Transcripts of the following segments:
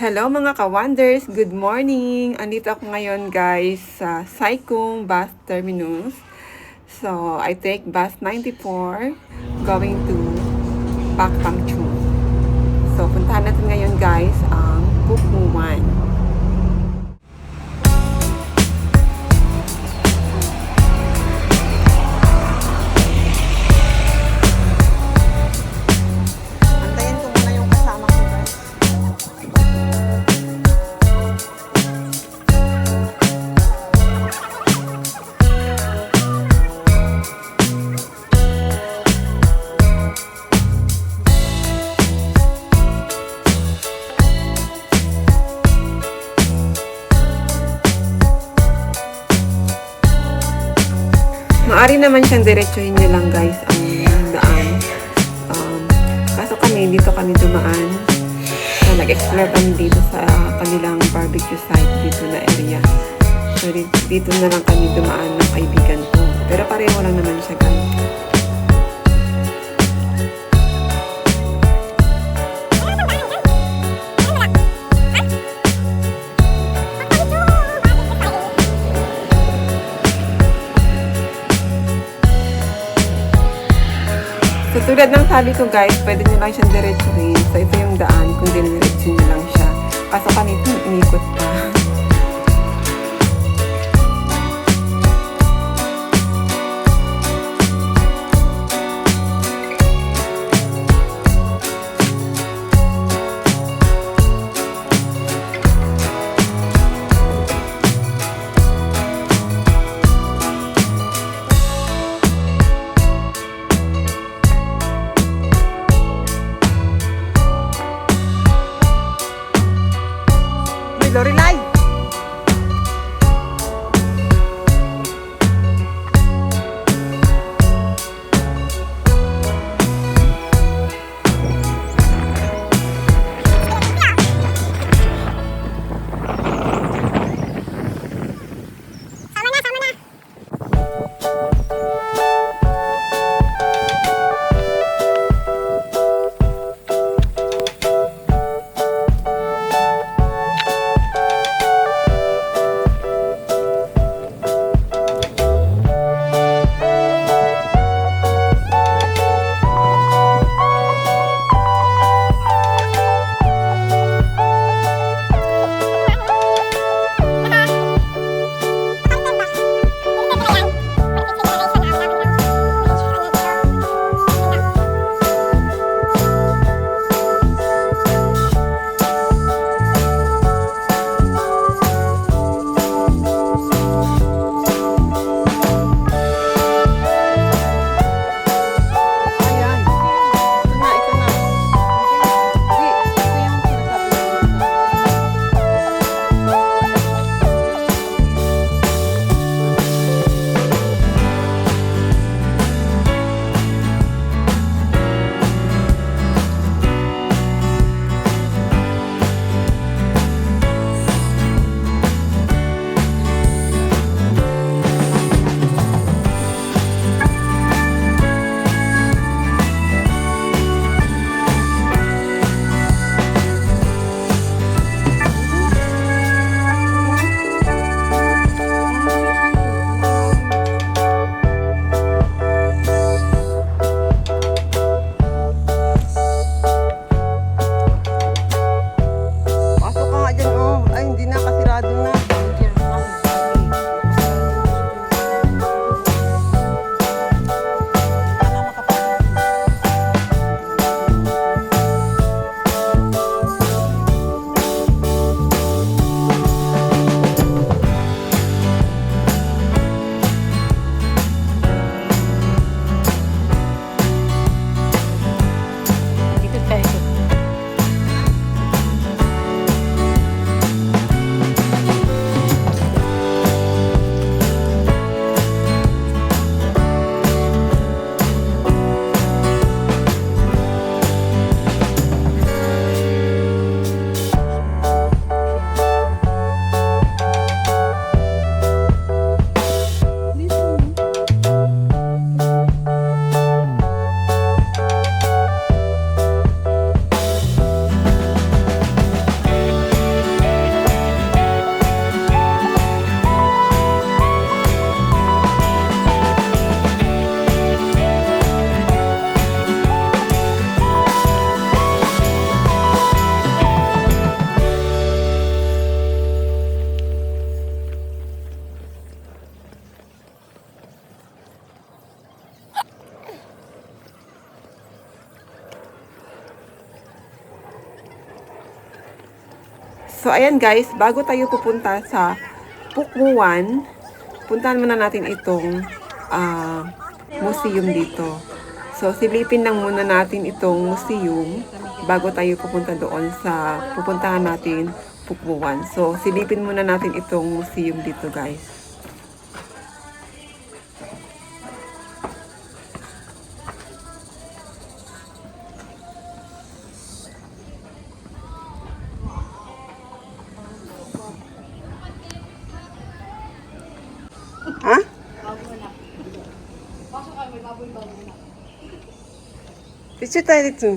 Hello mga ka-wonders! Good morning! Andito ako ngayon guys sa Sai Kung Bus Terminus. So, I take bus 94 going to Pak Tam Chu. So, puntahan natin ngayon guys ang Pukmuan. Maari naman siyang diretsuhin niyo lang guys ang daan. Kaso dito kami dumaan. So, nag-explore kami dito sa kanilang barbecue site dito na area. So, dito na lang kami dumaan ng kaibigan ko. Pero pareho lang naman siya guys. So, tulad ng sabi ko guys, pwede nyo lang siyang diretsuhin. So, ito yung daan kung diniretso nyo lang siya. Kaso kanito, umikot pa. Lorelai! So, ayan guys, bago tayo pupunta sa Pukmuan, puntahan muna natin itong museum dito. So, silipin lang muna natin itong museum bago tayo pupunta doon sa pupuntahan natin Pukmuan. So, silipin muna natin itong museum dito guys. Ha? Picture tayo dito.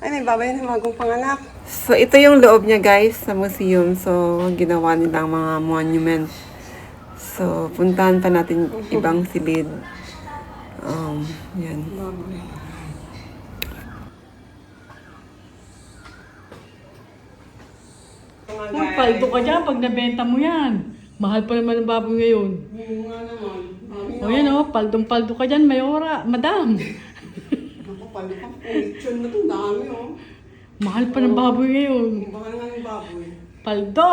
Ay, may babae na bagong panganak. So, ito yung loob niya guys sa museum. So, ginawa nilang mga monument. So, puntahan pa natin ibang silid. Yan. Uy, paldo ka dyan pag nabenta mo yan. Mahal pa naman ang baboy ngayon. Oo nga naman. O yan o, paldong-paldo ka dyan, mayora, madam. Ako, pali pa. Lechon na ito, dami Mahal pa ng baboy ngayon. Mahal nga yung baboy. Paldo!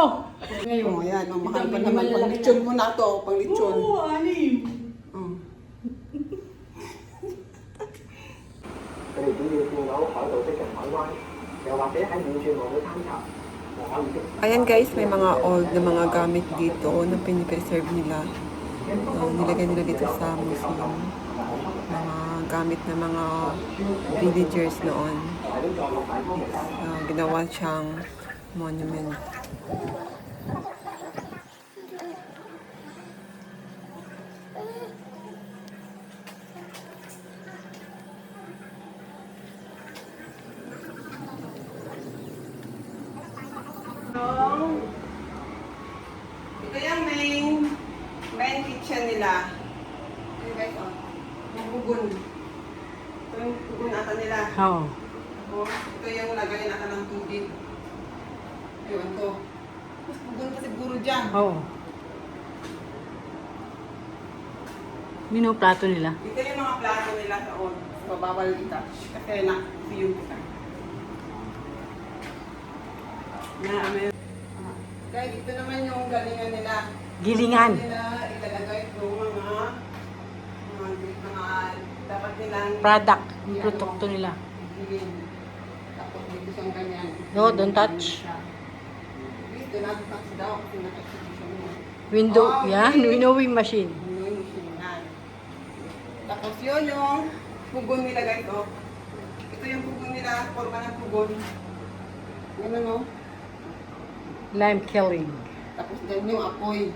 Ngayon. Oo, yan. Mahal pa naman. Pang lechon mo na ito. Pang lechon. Oo, anim. 佢哋只要見到海盜式嘅海灣，又或者喺遠處望到山頭，就可以識 Ayan guys, may mga old na mga gamit dito na pinipreserve nila. Nilagay nila dito sa museum. Mga gamit na mga villagers noon. Ginawa siyang monument. Ito yung main kitchen nila. Ayan guys, yung pugon. Ito yung pugon ata nila. Oo. Ito yung lagay ata ng tubig. Ayun to. Mas pugon pa siguro dyan. Oo. Mino plato nila. Ito yung mga plato nila sa on. Mababal i-touch. Kasi na-view kita. Guys, ito naman yung galingan nila. Gilingan. Nila ilalagay ito mga dapat nilang Product. Yung produkto nila. bilhin. Tapos dito siyang ganyan. No, don't touch. Please do not touch daw kasi naka-exhibition mo. Window. Oh, Yan, okay. winnowing machine. Yung machine na. Tapos yun yung pugon nila guys. Oh. Ito yung pugon nila. Forma ng pugon. Ganun o. Lime killing. Tapos dyan yung apoy.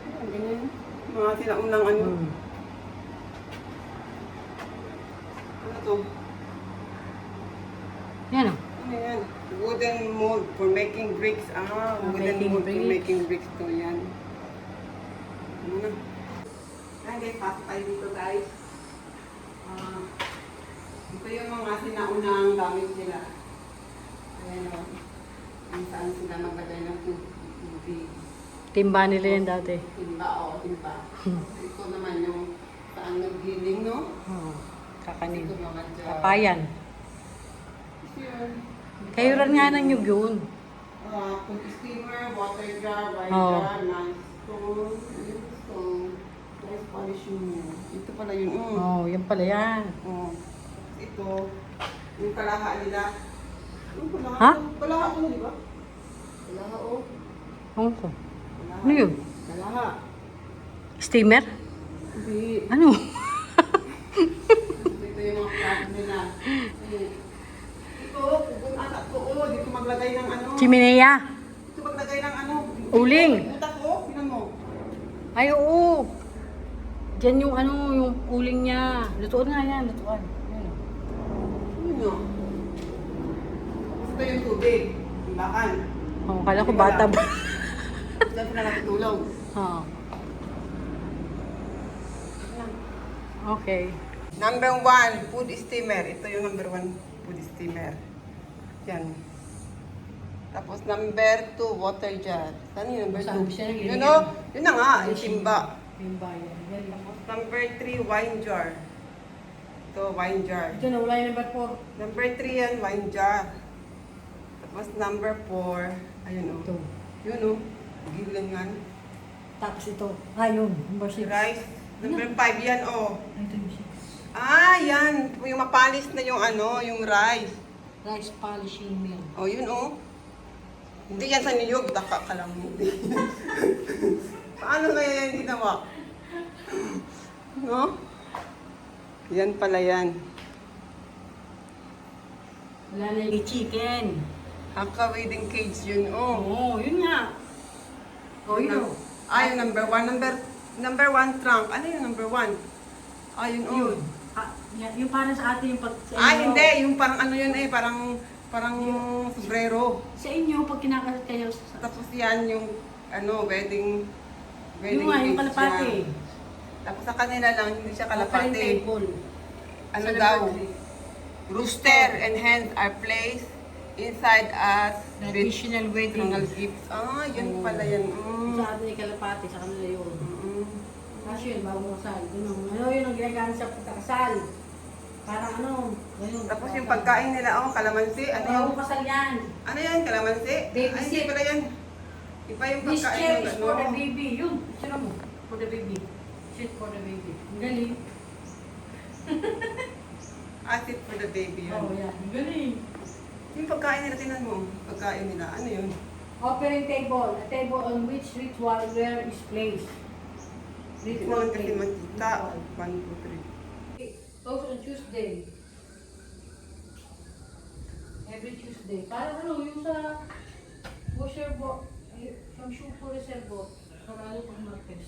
Ayan, ganyan. Mga sinaunang ano. Ano to? Yan o. Ano yan? Wooden mold for making bricks. Wooden Making mold for bricks. making bricks to yan. Ano na? Ayan guys, pasok tayo dito guys. Ito yung mga sinaunang gamit nila. Ayan o. Kung saan sila maglagay ng tubig. Timba nila yan dati. Timba o, timba. Ito naman yung saan nag-healing, no? Oo. Kakanin. Ito mga dyan. Kapayan. Ito yun. Kayo rin nga ng nyug yun. Food steamer, water jar, wine Oo. jar, non-stone, stone, rice polishing mo. Ito pala yun. Oo, yan pala yan. Ito, yung kalaha nila. Yung kalaha, Ha? Kalaha ko, di ba? Kalaha o. Oo ko. Kalaha. Ano yun? Kalaha. Steamer? Hindi. Ano? Ito yung mga plato nila. Ito, pugon ata to. Dito maglagay ng ano. Chimenea? Dito maglagay ng ano. Uling. Utak ko, pinan mo. Ay, oo. Diyan yung ano, yung uling niya. Lutuan nga yan, lutuan. Ayan o. Ano yun? Ito yung tubig. Timbakan. Oo, kala ko bata ba? Diyan sila natutulog. Oo. Okay. Number 1, food steamer. Ito yung number 1 food steamer. Yan. Tapos number 2, water jar. Saan yung number 2? Sabi siya ng Yun o. Yun na nga, yung timba. Yung bayan. Yan lang. Tapos number 3, wine jar. Ito, wine jar. Ito na, wala yung number 4. Number 3 yan, wine jar. Tapos number 4. Ayun o. Ito. Yun o. Gilingan. Tapos ito. Yun. Number 6. Rice. Number 5 yan o. Ito yung 6. Yan. Yung mapalis na yung ano, yung rice. Rice polishing mill. O, yun o. Hindi yan sa New York. Daka ka lang hindi. Paano kaya yan ginawa? No? Yan pala yan. Wala na yung chicken. Haka wedding cage yun o. Oo, yun nga. Yun. Yung number 1. Number 1 trunk. Ano yung number 1? Yun o. Yun. Yung parang sa atin yung pag... Hindi. Yung parang ano yun parang sombrero. Sa inyo, pag kinakalat kayo sa... Tapos yan yung wedding Yung nga, yung cake kalapate. niya. Tapos sa kanila lang, hindi siya Offering kalapate. table. Ano Sa daw? number Rooster and hens are placed inside as Traditional wedding. traditional gifts. Yun pala yan. Sa atin yung kalapate, sa kanila yun. Kasi yun, bago kasal. Yun yung ginagamit sa pagkakasal. Parang ganun. Tapos yung pagkain nila, kalamansi. Ano yun? Bago kasal yan. Ano yan? Kalamansi? Baby Hindi seat. pala yan. Iba yung This pagkain chair ng is for the baby. Yun, sira mo. For the baby. Shit for the baby. Ang galing. Acid for the baby yun. Yeah. Ang galing. Yung pagkain nila, tinan mo. Pagkain nila, ano yun? Offering table. A table on which ritual wear is placed. Hindi naman kasi makita. 1, 2, 3. Close on Tuesday. Every Tuesday. Parang yung sa washer box, yung shoe po reservo. Parang pag Martes.